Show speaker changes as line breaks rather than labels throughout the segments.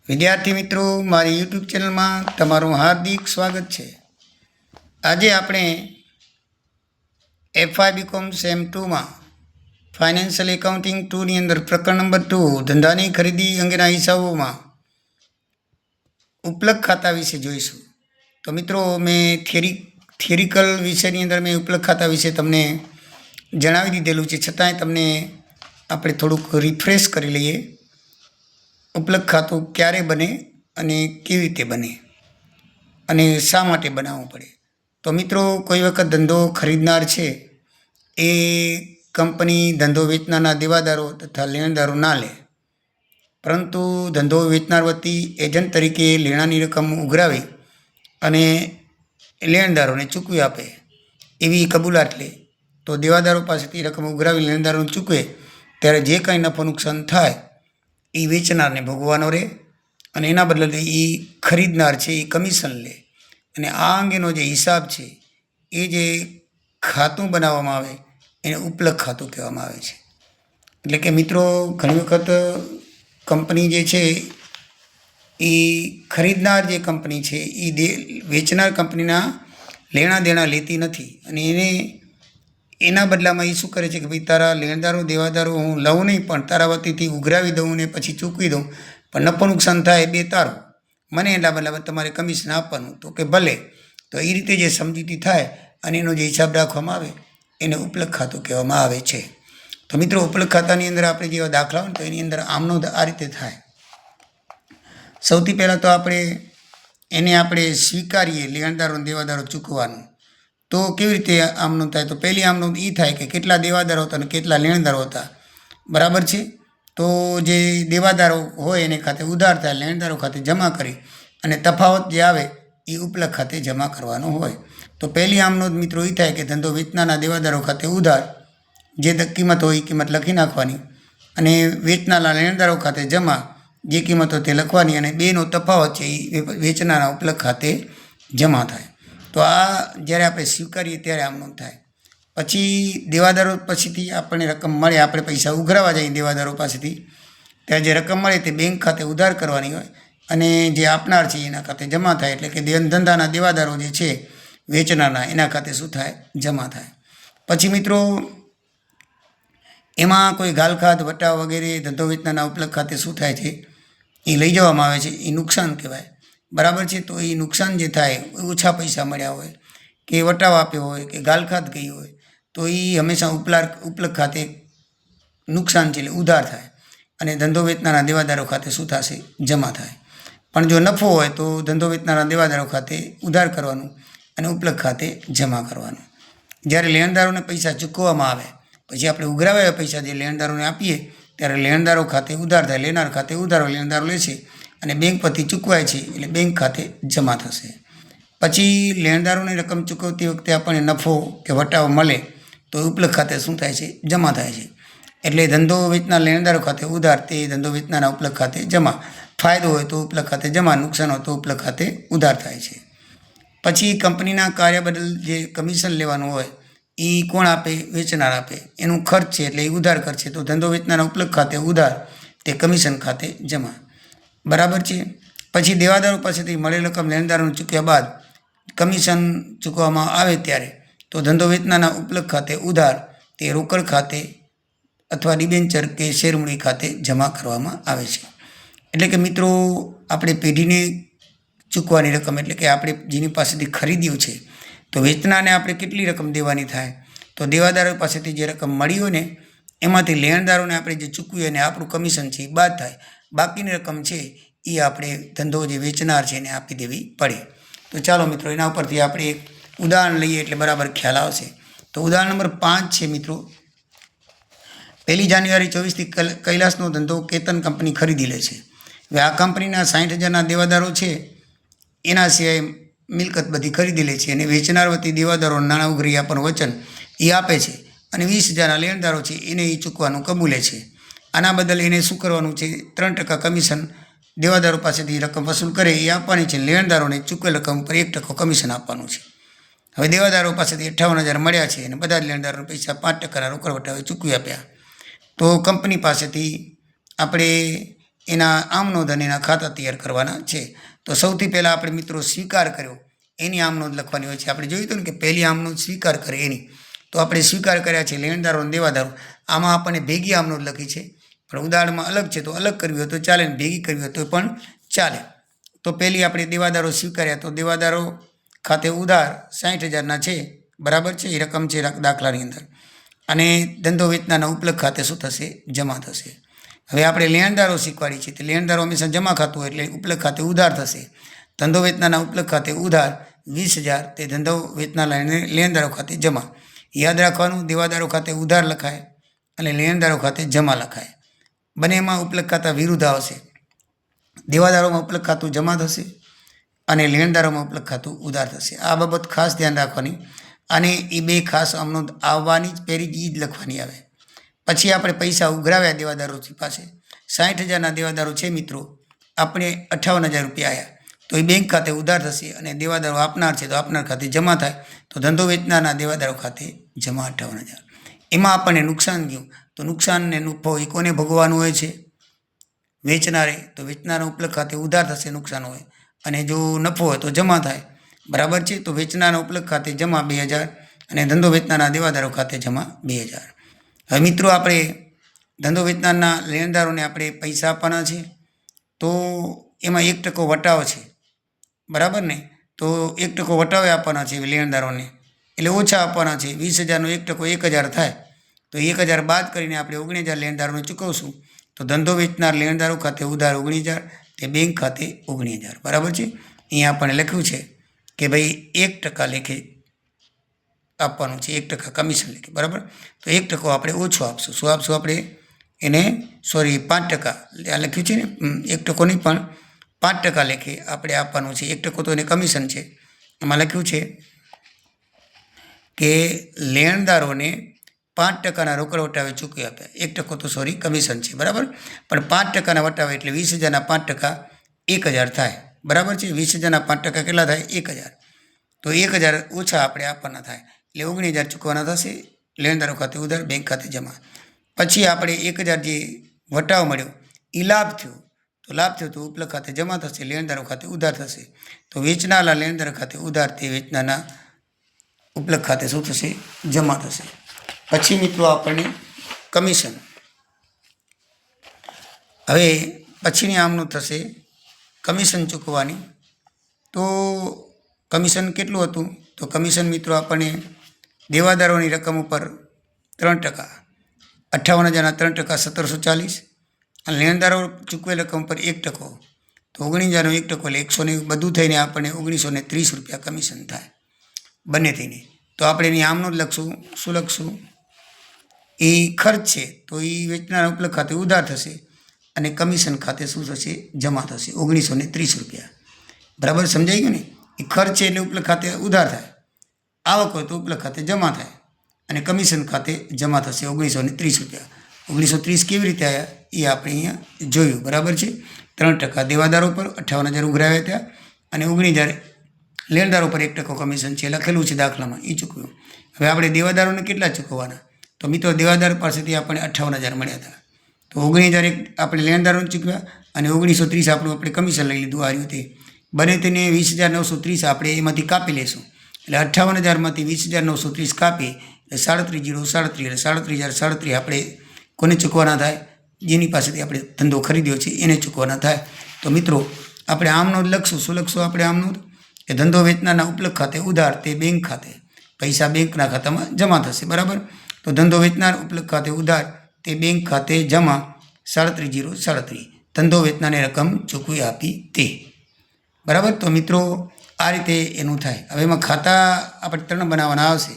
વિદ્યાર્થી મિત્રો, મારી યુટ્યુબ ચેનલમાં તમારું હાર્દિક સ્વાગત છે. આજે આપણે એફઆઈ બીકોમ સેમ 2માં ફાઇનાન્શિયલ એકાઉન્ટિંગ 2ની અંદર પ્રકરણ નંબર 2 ધંધાની ખરીદી અંગેના હિસાબોમાં ઉપલબ્ધ ખાતા વિશે જોઈશું. તો મિત્રો, મેં થિયરિકલ વિષયની અંદર મેં ઉપલબ્ધ ખાતા વિશે તમને જણાવી દીધેલું છે, છતાંય તમને આપણે થોડુંક રિફ્રેશ કરી લઈએ. ઉપલબ્ધ ખાતું ક્યારે બને અને કેવી રીતે બને અને શા માટે બનાવવું પડે. તો મિત્રો, કોઈ વખત ધંધો ખરીદનાર છે એ કંપની ધંધો વેચનારના દેવાદારો તથા લેણદારો ના લે, પરંતુ ધંધો વેચનાર વતી એજન્ટ તરીકે લેણાની રકમ ઉઘરાવી અને લેણદારોને ચૂકવી આપે એવી કબૂલાત લે. તો દેવાદારો પાસેથી રકમ ઉઘરાવી લેણદારોને ચૂકવે ત્યારે જે કાંઈ નફો નુકસાન થાય એ વેચનારને ભોગવવાનો રહે અને એના બદલે એ ખરીદનાર છે એ કમિશન લે. અને આ અંગેનો જે હિસાબ છે એ જે ખાતું બનાવવામાં આવે એને ઉપલબ્ધ ખાતું કહેવામાં આવે છે. એટલે કે મિત્રો, ઘણી વખત કંપની જે છે એ ખરીદનાર જે કંપની છે એ વેચનાર કંપનીના લેણા દેણા લેતી નથી અને એના બદલામાં એ શું કરે છે કે ભાઈ, તારા લેણદારો દેવાદારો હું લઉં નહીં, પણ તારા વતીથી ઉઘરાવી દઉં ને પછી ચૂકવી દઉં, પણ નફો નુકસાન થાય બે તારું, મને એના બદલામાં તમારે કમિશન આપવાનું. તો કે ભલે. તો એ રીતે જે સમજૂતી થાય અને એનો જે હિસાબ રાખવામાં આવે એને ઉપલબ્ધ ખાતું કહેવામાં આવે છે. તો મિત્રો, ઉપલબ્ધ ખાતાની અંદર આપણે જેવા દાખલા હોય તો એની અંદર આમનો આ રીતે થાય. સૌથી પહેલાં તો આપણે સ્વીકારીએ લેણદારો દેવાદારો ચૂકવવાનું. તો કેવી રીતે આમનું થાય? તો પહેલી આમનું એ થાય કે કેટલા દેવાદારો હતા અને કેટલા લેણદારો હતા, બરાબર છે. તો જે દેવાદારો હોય એને ખાતે ઉધાર થાય, લેણદારો ખાતે જમા કરી અને તફાવત જે આવે એ ઉપલબ્ધ ખાતે જમા કરવાનો હોય. તો પહેલી આમનો મિત્રો એ થાય કે ધંધો વેચનારના દેવાદારો ખાતે ઉધાર, જે કિંમત હોય એ કિંમત લખી નાખવાની, અને વેચનારના લેણદારો ખાતે જમા, જે કિંમત હોય તે લખવાની, અને બેનો તફાવત છે એ વેચનારના ઉપલબ્ધ ખાતે જમા થાય. તો આ જ્યારે આપણે સ્વીકારીએ ત્યારે આમનું થાય. પછી દેવાદારો પછીથી આપણને રકમ મળે, આપણે પૈસા ઉઘરાવા જઈએ દેવાદારો પાસેથી, ત્યારે જે રકમ મળે તે બેંક ખાતે ઉધાર કરવાની હોય અને જે આપનાર છે એના ખાતે જમા થાય. એટલે કે ધંધાના દેવાદારો જે છે વેચનારના, એના ખાતે શું થાય? જમા થાય. પછી મિત્રો, એમાં કોઈ ગાલખાત વટાવ વગેરે ધંધો વેચનારના ઉપલબ્ધ ખાતે શું થાય છે એ લઈ જવામાં આવે છે, એ નુકસાન કહેવાય, બરાબર છે. તો એ નુકસાન જે થાય, ઓછા પૈસા મળ્યા હોય કે વટાવ આપ્યો હોય કે ગાલખાત ગઈ હોય, તો એ હંમેશા ઉપલબ્ધ ખાતે નુકસાન છે એટલે ઉધાર થાય અને ધંધો વેચનારા દેવાદારો ખાતે શું થશે? જમા થાય. પણ જો નફો હોય તો ધંધો વેચનારા દેવાદારો ખાતે ઉધાર કરવાનું અને ઉપલબ્ધ ખાતે જમા કરવાનું. જ્યારે લેણદારોને પૈસા ચૂકવવામાં આવે પછી આપણે ઉઘરાવ્યા પૈસા જે લેણદારોને આપીએ ત્યારે લેણદારો ખાતે ઉધાર થાય, લેનાર ખાતે ઉધારો લેણદારો લેશે અને બેંક પરથી ચૂકવાય છે એટલે બેંક ખાતે જમા થશે. પછી લેણદારોની રકમ ચૂકવતી વખતે આપણને નફો કે વટાવ મળે તો ઉપલબ્ધ ખાતે શું થાય છે? જમા થાય છે. એટલે ધંધો વેચનાર લેણદારો ખાતે ઉધાર, તે ધંધો વેચનારના ઉપલબ્ધ ખાતે જમા. ફાયદો હોય તો ઉપલબ્ધ ખાતે જમા, નુકસાન હોય તો ઉપલબ્ધ ખાતે ઉધાર થાય છે. પછી કંપનીના કાર્ય બદલ જે કમિશન લેવાનું હોય એ કોણ આપે? વેચનાર આપે. એનું ખર્ચ છે એટલે એ ઉધાર કરશે. તો ધંધો વેચનારના ઉપલબ્ધ ખાતે ઉધાર, તે કમિશન ખાતે જમા, બરાબર છે. પછી દેવાદારો પાસેથી મળેલ રકમ લેણદારોને ચૂક્યા બાદ કમિશન ચૂકવવામાં આવે ત્યારે તો ધંધો વેચનારના ઉપલબ્ધ ખાતે ઉધાર, તે રોકડ ખાતે અથવા ડિબેન્ચર કે શેરમૂડી ખાતે જમા કરવામાં આવે છે. એટલે કે મિત્રો, આપણે પેઢીને ચૂકવાની રકમ, એટલે કે આપણે જેની પાસેથી ખરીદ્યું છે તો વેચનારને આપણે કેટલી રકમ દેવાની થાય? તો દેવાદારો પાસેથી જે રકમ મળી હોય ને એમાંથી લેણદારોને આપણે જે ચૂકવીએ અને આપણું કમિશન છે એ બાદ થાય. બાકીની રકમ છે એ આપણે ધંધો જે વેચનાર છે એને આપી દેવી પડે. તો ચાલો મિત્રો, એના ઉપરથી આપણે એક ઉદાહરણ લઈએ એટલે બરાબર ખ્યાલ આવશે. તો ઉદાહરણ નંબર 5 છે મિત્રો. 1 જાન્યુઆરી 2024થી કૈલાસનો ધંધો કેતન કંપની ખરીદી લે છે. હવે આ કંપનીના 60,000ના દેવાદારો છે, એના સિવાય મિલકત બધી ખરીદી લે છે અને વેચનાર વતી દેવાદારો નાણાં ઉઘરી આપવાનું વચન એ આપે છે અને 20,000ના લેણદારો છે એને એ ચૂકવાનું કબૂલે છે. આના બદલ એને શું કરવાનું છે? 3% કમિશન દેવાદારો પાસેથી રકમ વસૂલ કરે એ આપવાની છે. લેણદારોને ચૂકવેલ રકમ પર 1% કમિશન આપવાનું છે. હવે દેવાદારો પાસેથી 58,000 મળ્યા છે અને બધા જ લેણદારોને પૈસા 5% રોકડ વટાવે ચૂકવી આપ્યા. તો કંપની પાસેથી આપણે એના આમ નોંધ અને એના ખાતા તૈયાર કરવાના છે. તો સૌથી પહેલાં આપણે મિત્રો સ્વીકાર કર્યો એની આમ નોંધ લખવાની હોય છે. આપણે જોયું હતું ને કે પહેલી આમ નોંધ સ્વીકાર કરે એની, તો આપણે સ્વીકાર કર્યા છે લેણદારો અને દેવાદારો, આમાં આપણને ભેગી આમ નોંધ લખી છે, પણ ઉદાહરણમાં અલગ છે તો અલગ કરવી હોય તો ચાલે ને ભેગી કરવી હોય તો પણ ચાલે. તો પહેલી આપણે દેવાદારો સ્વીકાર્યા, તો દેવાદારો ખાતે ઉધાર 60,000ના છે, બરાબર છે, એ રકમ છે દાખલાની અંદર. અને ધંધો વેચનારના ઉપલક ખાતે શું થશે? જમા થશે. હવે આપણે લેણદારો શીખવાડી છે, તો લેણદારો હંમેશા જમા ખાતું હોય એટલે ઉપલક ખાતે ઉધાર થશે. ધંધો વેચનારના ઉપલક ખાતે ઉધાર 20,000, તે ધંધો વેચનારા લેણદારો ખાતે જમા. યાદ રાખવાનું, દેવાદારો ખાતે ઉધાર લખાય અને લેણદારો ખાતે જમા લખાય. બંનેમાં ઉપલક ખાતા વિરુદ્ધ આવશે. દેવાદારોમાં ઉપલક ખાતું જમા થશે અને લેણદારોમાં ઉપલક ખાતું ઉધાર થશે. આ બાબત ખાસ ધ્યાન રાખવાની. અને એ બે ખાસ આમનો આવવાની જ પહેરી જ લખવાની આવે. પછી આપણે પૈસા ઉઘરાવ્યા દેવાદારો પાસે. 60,000ના દેવાદારો છે મિત્રો, આપણે 58,000 રૂપિયા આવ્યા, તો એ બેંક ખાતે ઉધાર થશે અને દેવાદારો આપનાર છે તો આપનાર ખાતે જમા થાય. તો ધંધો વેચનારના દેવાદારો ખાતે જમા 58,000. એમાં આપણને નુકસાન ગયું, તો નુકસાનને નફો એ કોને ભોગવવાનું હોય છે? વેચનારે. તો વેચનારા ઉપલક ખાતે ઉધાર થશે નુકસાન હોય, અને જો નફો હોય તો જમા થાય, બરાબર છે. તો વેચનારા ઉપલક ખાતે જમા 2,000 અને ધંધો વેચનારના દેવાદારો ખાતે જમા 2,000. હવે મિત્રો આપણે ધંધો વેચનારના લેણદારોને આપણે પૈસા આપવાના છે, તો એમાં 1% વટાવ છે, બરાબર ને? તો 1% વટાવે આપવાના છે લેણદારોને, એટલે ઓછા આપવાના છે. 20,000નો 1% 1,000 થાય, તો 1,000 બાદ કરીને આપણે 19,000 લેણદારોને ચૂકવશું. તો ધંધો વેચનાર લેણદારો ખાતે ઉધાર 19,000, તે બેંક ખાતે 19,000, બરાબર છે. અહીંયા આપણને લખ્યું છે કે ભાઈ 1% લેખે આપવાનું છે, 1% કમિશન લેખે, બરાબર. તો 1% આપણે ઓછો આપશું. શું આપશું આપણે એને? 5%. આ લખ્યું છે ને, 1% નહીં પણ 5% લેખે આપણે આપવાનું છે. 1% તો એને કમિશન છે. એમાં લખ્યું છે કે લેણદારોને 5%ના રોકડ વટાવે ચૂકવી આપ્યા. 1% તો કમિશન છે, બરાબર. પણ 5%ના વટાવે એટલે 20,000ના 5% 1,000 થાય, બરાબર છે. 20,000ના 5% કેટલા થાય? 1,000. તો 1,000 ઓછા આપણે આપવાના થાય, એટલે 19,000 ચૂકવાના થશે. લેણદારો ખાતે ઉધાર, બેંક ખાતે જમા. પછી આપણે 1,000 જે વટાવ મળ્યો એ લાભ થયો, તો લાભ થયો તો ઉપલક ખાતે જમા થશે, લેણદારો ખાતે ઉધાર થશે. તો વેચનારા લેણદારો ખાતે ઉધાર, તે વેચનારના ઉપલક ખાતે શું થશે? જમા થશે. પછી મિત્રો આપણને કમિશન. હવે પછીની આમનું થશે કમિશન ચૂકવવાની. તો કમિશન કેટલું હતું? તો કમિશન મિત્રો આપણને દેવાદારોની રકમ ઉપર 3%, 58,000ના 3% 1,740, અને લેણદારો ચૂકવેલ રકમ પર 1%, તો 19,000નો 1% એટલે 100 બધું થઈને આપણને 1,930 રૂપિયા કમિશન થાય, બંને થઈને. તો આપણે એની આમનું જ લખશું. શું લખશું? એ ખર્ચ છે, તો એ વેચનારા ઉપલક ખાતે ઉધાર થશે અને કમિશન ખાતે શું થશે? જમા થશે, 1,930 રૂપિયા, બરાબર. સમજાઈ ગયું ને? એ ખર્ચ છે એટલે ઉપલક ખાતે ઉધાર થાય, આવક હોય તો ઉપલક ખાતે જમા થાય, અને કમિશન ખાતે જમા થશે 1,930 રૂપિયા. 1,930 કેવી રીતે આવ્યા એ આપણે અહીંયા જોયું, બરાબર છે. 3% દેવાદારો પર 58,000 ઉઘરાવ્યા ત્યાં, અને 19,000 લેણદારો પર 1% કમિશન છે, લખેલું છે દાખલામાં, એ ચૂકવ્યું. હવે આપણે દેવાદારોને કેટલા ચૂકવવાના? તો મિત્રો દેવાદાર પાસેથી આપણે 58,000 મળ્યા હતા, તો 19,000 આપણે લેણદારોને ચૂકવ્યા અને 1,930 આપણું આપણે કમિશન લઈ લીધું. આ રીતે બને તેને 20,930 આપણે એમાંથી કાપી લઈશું. એટલે 58,000માંથી 20,930 કાપીએ એટલે 37,037 એટલે 37,037 આપણે કોને ચૂકવાના થાય? જેની પાસેથી આપણે ધંધો ખરીદ્યો છે એને ચૂકવાના થાય. તો મિત્રો આપણે આમનો જ લખશું. શું લખશું આપણે આમનું? કે ધંધો વેચનારના ઉપલક ખાતે ઉધાર, તે બેંક ખાતે, પૈસા બેંકના ખાતામાં જમા થશે, બરાબર. તો ધંધો વેચનાર ઉપલક ખાતે ઉધાર, તે બેંક ખાતે જમા 37,037, ધંધો વેચનારને રકમ ચૂકવી આપી તે, બરાબર. તો મિત્રો આ રીતે એનું થાય. હવે એમાં ખાતા આપણે 3 બનાવવાના આવશે.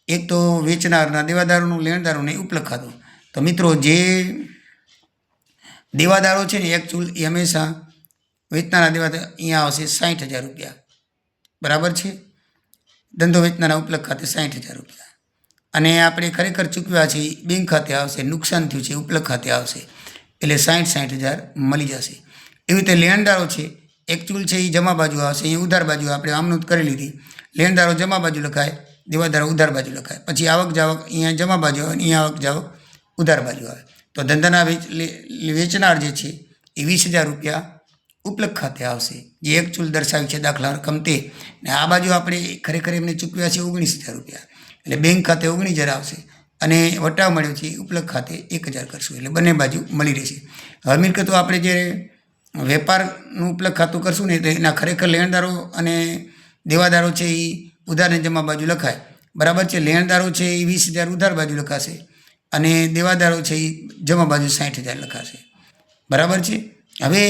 એક તો વેચનારના દેવાદારોનું, લેણદારોને ઉપલક ખાતું. તો મિત્રો જે દેવાદારો છે ને એ હંમેશા વેચનારા દેવાદાર અહીંયા આવશે 60,000 રૂપિયા, બરાબર છે. ધંધો વેચનારા ઉપલક ખાતે 60,000 રૂપિયા, અને આપણે ખરેખર ચૂકવ્યા છે બેંક ખાતે આવશે, નુકસાન થયું છે ઉપલક ખાતે આવશે, એટલે 60,000 મળી જશે. એવી રીતે લેણદારો છે, એકચ્યુઅલ છે એ જમા બાજુ આવશે, અહીંયા ઉધાર બાજુ આપણે આમનું કરી લીધી. લેણદારો જમા બાજુ લખાય, દેવાદારો ઉધાર બાજુ લખાય. પછી આવક જાવક અહીંયા જમા બાજુ આવે, અહીંયા આવક જાવક ઉધાર બાજુ આવે. તો ધંધાના વેચનાર જે છે એ 20,000 રૂપિયા ઉપલક ખાતે આવશે, જે એકચુઅલ દર્શાવી છે દાખલા રકમ તે. ને આ બાજુ આપણે ખરેખર એમને ચૂકવ્યા છે 19,000 રૂપિયા, એટલે બેંક ખાતે 19,000 આવશે અને વટાવ મળ્યો છે ઉપલક ખાતે 1,000 કરશું, એટલે બંને બાજુ મળી રહેશે. હવે મિલકતો આપણે જે વેપારનું ઉપલક ખાતું કરશું ને, તો એના ખરેખર લેણદારો અને દેવાદારો છે એ ઉધાર અને જમા બાજુ લખાય, બરાબર છે. લેણદારો છે એ 20,000 ઉધાર બાજુ લખાશે અને દેવાદારો છે એ જમા બાજુ 60,000 લખાશે, બરાબર છે. હવે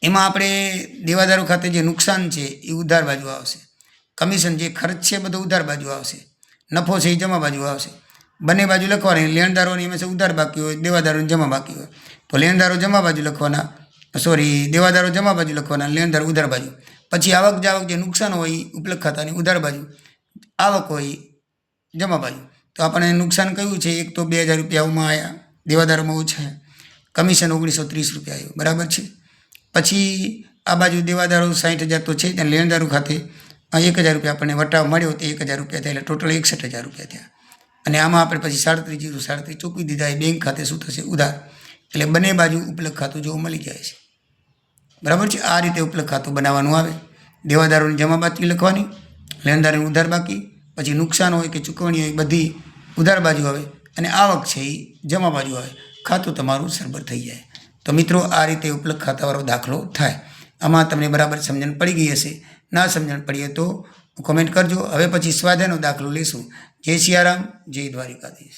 એમાં આપણે દેવાદારો ખાતે જે નુકસાન છે એ ઉધાર બાજુ આવશે, કમિશન જે ખર્ચ છે બધો ઉધાર બાજુ આવશે, નફો છે એ જમા બાજુ આવશે. બંને બાજુ લખવાની, લેણદારોની એમાં ઉધાર બાકી હોય, દેવાદારોની જમા બાકી હોય, તો લેણદારો જમા બાજુ લખવાના, દેવાદારો જમા બાજુ લખવાના, લેણદારો ઉધાર બાજુ. પછી આવક જાવક જે નુકસાન હોય એ ઉપલક ખાતાની ઉધાર બાજુ, આવક હોય જમા બાજુ. તો આપણને નુકસાન કયું છે? એક તો 2,000 રૂપિયામાં આવ્યા, દેવાદારોમાં ઓછા, કમિશન 1930 રૂપિયા આવ્યું, બરાબર છે. પછી આ બાજુ દેવાદારો 60,000 તો છે, ત્યાં લેણદારો ખાતે 1,000 રૂપિયા આપણને વટાવ મળ્યો, તો 1,000 રૂપિયા થયા, એટલે ટોટલ 61,000 રૂપિયા થયા. અને આમાં આપણે પછી 37 ચૂકવી દીધા, એ બેંક ખાતે શું થશે? ઉધાર. એટલે બંને બાજુ ઉપલક ખાતું જોવા મળી જાય છે, બરાબર છે. આ રીતે ઉપલક ખાતું બનાવવાનું આવે. દેવાદારોની જમા બાકી લખવાની, લેણદારોની ઉધાર બાકી, પછી નુકસાન હોય કે ચૂકવણી હોય બધી ઉધાર બાજુ આવે, અને આવક છે એ જમા બાજુ આવે, ખાતું તમારું સરભર થઈ જાય. તો મિત્રો આ રીતે ઉપલક ખાતાવાળો દાખલો થાય. આમાં તમને બરાબર સમજણ પડી ગઈ હશે. ના સમજણ પડીએ તો કોમેન્ટ કરજો. હવે પછી સ્વાધ્યાયનો દાખલો લેશું. જય સિયારામ, જય દ્વારિકાધીશ.